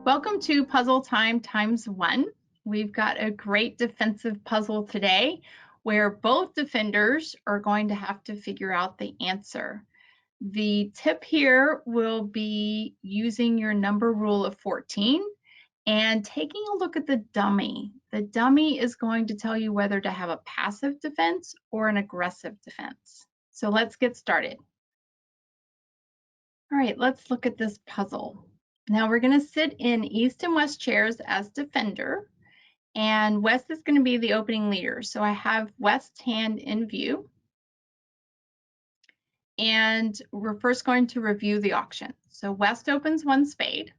Welcome to Puzzle Time ×1. We've got a great defensive puzzle today where both defenders are going to have to figure out the answer. The tip here will be using your number rule of 14 and taking a look at the dummy. The dummy is going to tell you whether to have a passive defense or an aggressive defense. So let's get started. All right, let's look at this puzzle. Now we're going to sit in East and West chairs as defender, and West is going to be the opening leader. So I have West's hand in view, and we're first going to review the auction. So West opens 1 spade,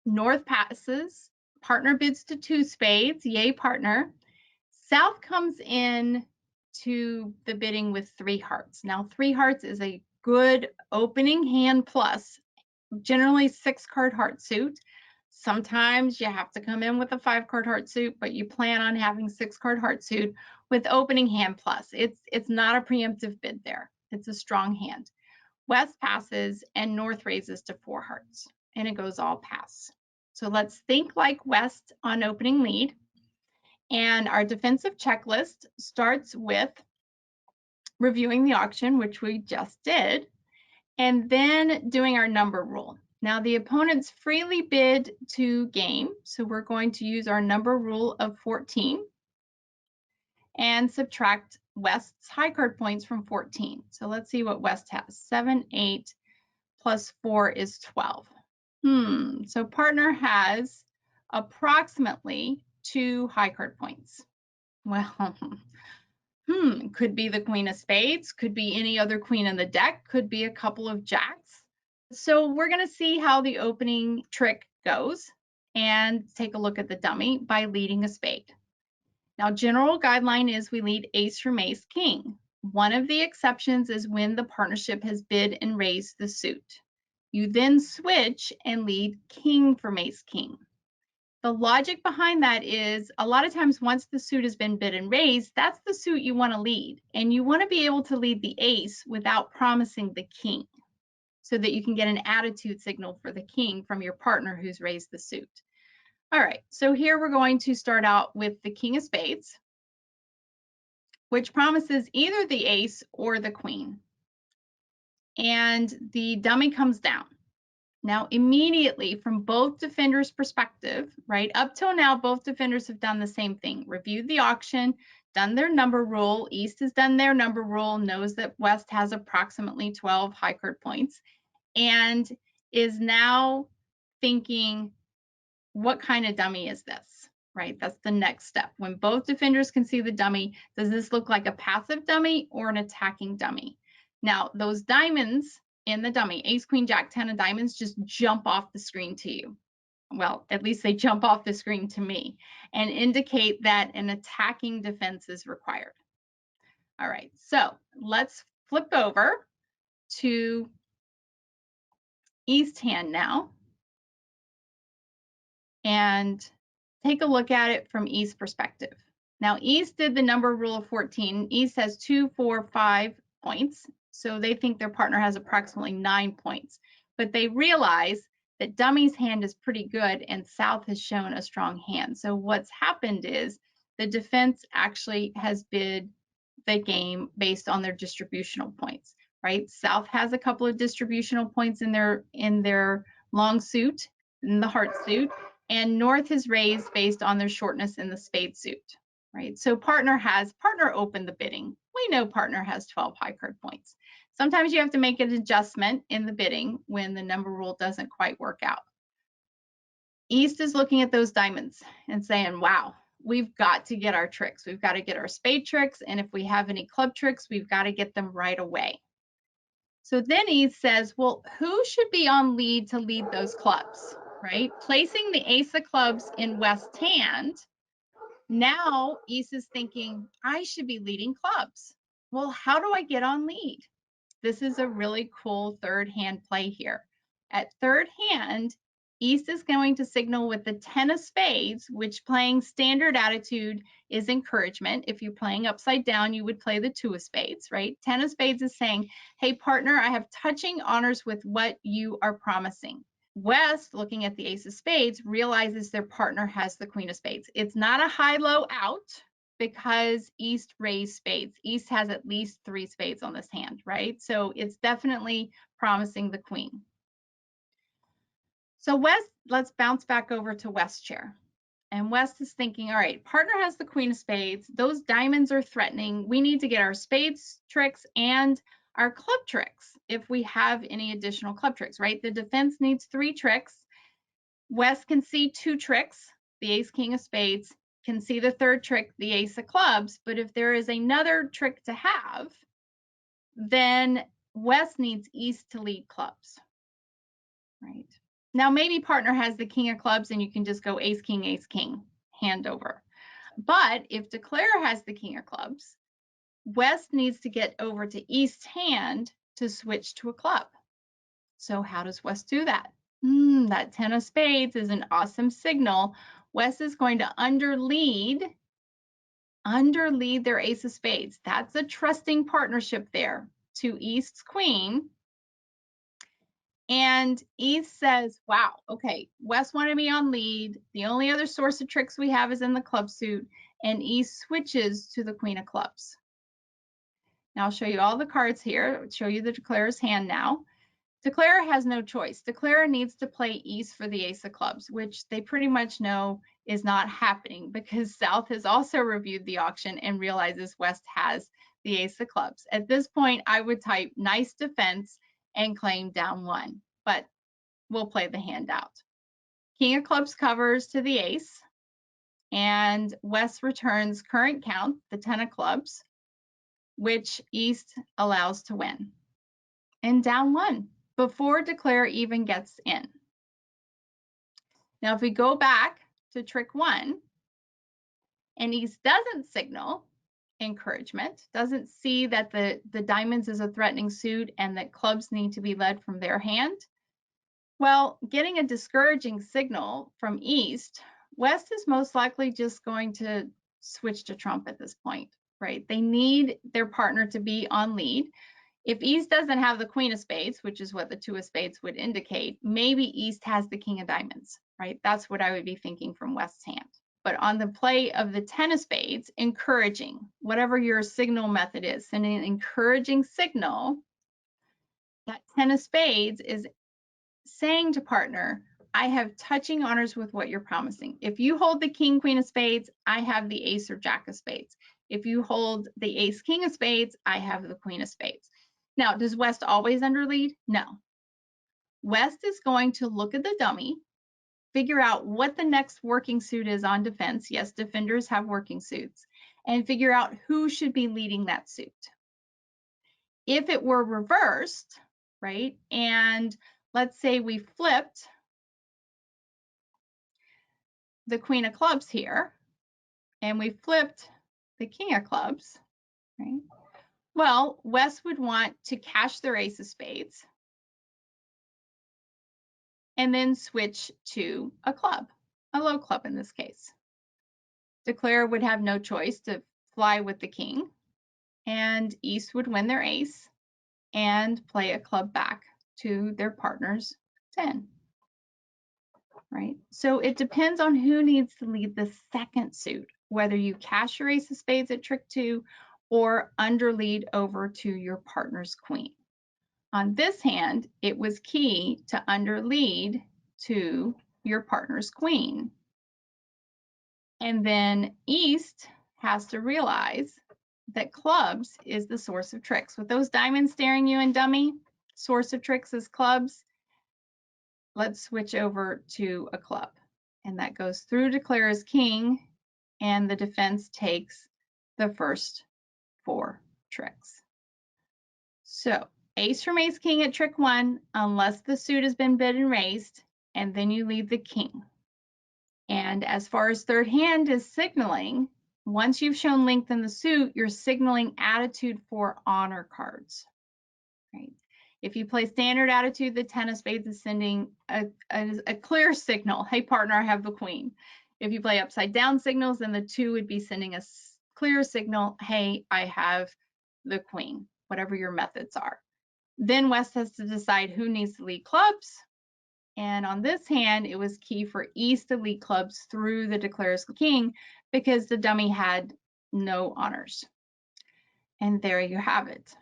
North passes, partner bids to 2 spades, yay partner. South comes in to the bidding with 3 hearts. Now 3 hearts is a good opening hand plus, generally 6-card heart suit. Sometimes you have to come in with a 5-card heart suit, but you plan on having 6-card heart suit with opening hand plus. It's not a preemptive bid there. It's a strong hand. West passes and North raises to 4 hearts, and it goes all pass. So let's think like West on opening lead. And our defensive checklist starts with reviewing the auction, which we just did, and then doing our number rule. Now the opponents freely bid to game, so we're going to use our number rule of 14 and subtract West's high card points from 14. So let's see what West has. 7, 8 plus 4 is 12. So partner has approximately 2 high card points. Well, could be the queen of spades, could be any other queen in the deck, could be a couple of jacks. So we're going to see how the opening trick goes and take a look at the dummy by leading a spade. Now, general guideline is we lead ace from ace king. One of the exceptions is when the partnership has bid and raised the suit. You then switch and lead king from ace king. The logic behind that is a lot of times once the suit has been bid and raised, that's the suit you want to lead. And you want to be able to lead the ace without promising the king, so that you can get an attitude signal for the king from your partner who's raised the suit. All right, so here we're going to start out with the king of spades, which promises either the ace or the queen. And the dummy comes down. Now, immediately from both defenders' perspective, right, up till now, both defenders have done the same thing, reviewed the auction, done their number rule. East has done their number rule, knows that West has approximately 12 high card points, and is now thinking, what kind of dummy is this, right? That's the next step. When both defenders can see the dummy, does this look like a passive dummy or an attacking dummy? Now, those diamonds in the dummy, ace, queen, jack, 10 of diamonds, just jump off the screen to you. Well, at least they jump off the screen to me and indicate that an attacking defense is required. All right, so let's flip over to East hand now and take a look at it from East perspective. Now, East did the number rule of 14. East has 2, 4, 5 points. So they think their partner has approximately 9 points, but they realize that dummy's hand is pretty good and South has shown a strong hand. So what's happened is the defense actually has bid the game based on their distributional points, right? South has a couple of distributional points in their long suit, in the heart suit, and North has raised based on their shortness in the spade suit, right? So partner opened the bidding. We know partner has 12 high card points. Sometimes you have to make an adjustment in the bidding when the number rule doesn't quite work out. East is looking at those diamonds and saying, wow, we've got to get our tricks. We've got to get our spade tricks. And if we have any club tricks, we've got to get them right away. So then East says, well, who should be on lead to lead those clubs, right? Placing the ace of clubs in West's hand. Now East is thinking, I should be leading clubs. Well, how do I get on lead? This is a really cool third hand play here. At third hand, East is going to signal with the 10 of spades, which playing standard attitude is encouragement. If you're playing upside down, you would play the 2 of spades, right? 10 of spades is saying, hey, partner, I have touching honors with what you are promising. West, looking at the ace of spades, realizes their partner has the queen of spades. It's not a high-low out because East raised spades. East has at least 3 spades on this hand, right? So it's definitely promising the queen. So West, let's bounce back over to West chair. And West is thinking, all right, partner has the queen of spades. Those diamonds are threatening. We need to get our spades tricks and our club tricks if we have any additional club tricks, right? The defense needs 3 tricks. West can see 2 tricks, the ace, king of spades, can see the 3rd trick, the ace of clubs. But if there is another trick to have, then West needs East to lead clubs, right? Now, maybe partner has the king of clubs and you can just go ace, king, hand over. But if declare has the king of clubs, West needs to get over to East's hand to switch to a club. So how does West do that? That 10 of spades is an awesome signal. West is going to underlead their ace of spades. That's a trusting partnership there to East's queen. And East says, wow, okay, West wanted me on lead. The only other source of tricks we have is in the club suit. And East switches to the queen of clubs. Now I'll show you all the cards here. I'll show you the declarer's hand now. Declarer has no choice. Declarer needs to play East for the ace of clubs, which they pretty much know is not happening because South has also reviewed the auction and realizes West has the ace of clubs. At this point, I would type nice defense and claim down 1, but we'll play the hand out. King of clubs covers to the ace, and West returns current count, the 10 of clubs, which East allows to win. And down 1 before declare even gets in. Now, if we go back to trick 1, and East doesn't signal encouragement, doesn't see that the diamonds is a threatening suit and that clubs need to be led from their hand, well, getting a discouraging signal from East, West is most likely just going to switch to trump at this point, right? They need their partner to be on lead. If East doesn't have the queen of spades, which is what the 2 of spades would indicate, maybe East has the king of diamonds, right? That's what I would be thinking from West's hand. But on the play of the 10 of spades, encouraging, whatever your signal method is, and an encouraging signal, that 10 of spades is saying to partner, I have touching honors with what you're promising. If you hold the king, queen of spades, I have the ace or jack of spades. If you hold the ace, king of spades, I have the queen of spades. Now, does West always underlead? No. West is going to look at the dummy, figure out what the next working suit is on defense. Yes, defenders have working suits, and figure out who should be leading that suit. If it were reversed, right, and let's say we flipped the queen of clubs here, and we flipped the king of clubs, right? Well, West would want to cash their ace of spades and then switch to a club, a low club in this case. Declare would have no choice to fly with the king, and East would win their ace and play a club back to their partner's 10, right? So it depends on who needs to lead the second suit, whether you cash your ace of spades at trick 2 or underlead over to your partner's queen. On this hand, it was key to underlead to your partner's queen. And then East has to realize that clubs is the source of tricks. With those diamonds staring you in dummy, source of tricks is clubs. Let's switch over to a club. And that goes through declare as king, and the defense takes the first 4 tricks. So ace from ace king at trick 1, unless the suit has been bid and raised, and then you lead the king. And as far as third hand is signaling, once you've shown length in the suit, you're signaling attitude for honor cards, right? If you play standard attitude, the 10 of spades is sending a clear signal, hey partner, I have the queen. If you play upside down signals, then the 2 would be sending a clear signal, hey, I have the queen, whatever your methods are. Then West has to decide who needs to lead clubs, And on this hand, it was key for East elite clubs through the Declares King because the dummy had no honors. And there you have it.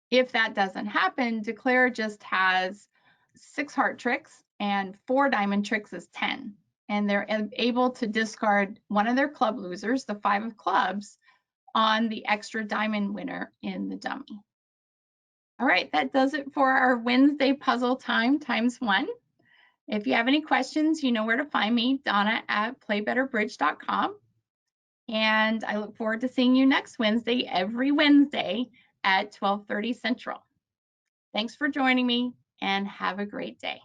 If that doesn't happen, Declare just has 6 heart tricks and 4 diamond tricks is 10. And they're able to discard one of their club losers, the 5 of clubs, on the extra diamond winner in the dummy. All right, that does it for our Wednesday puzzle time ×1. If you have any questions, you know where to find me, Donna at playbetterbridge.com. And I look forward to seeing you next Wednesday, every Wednesday at 12:30 Central. Thanks for joining me and have a great day.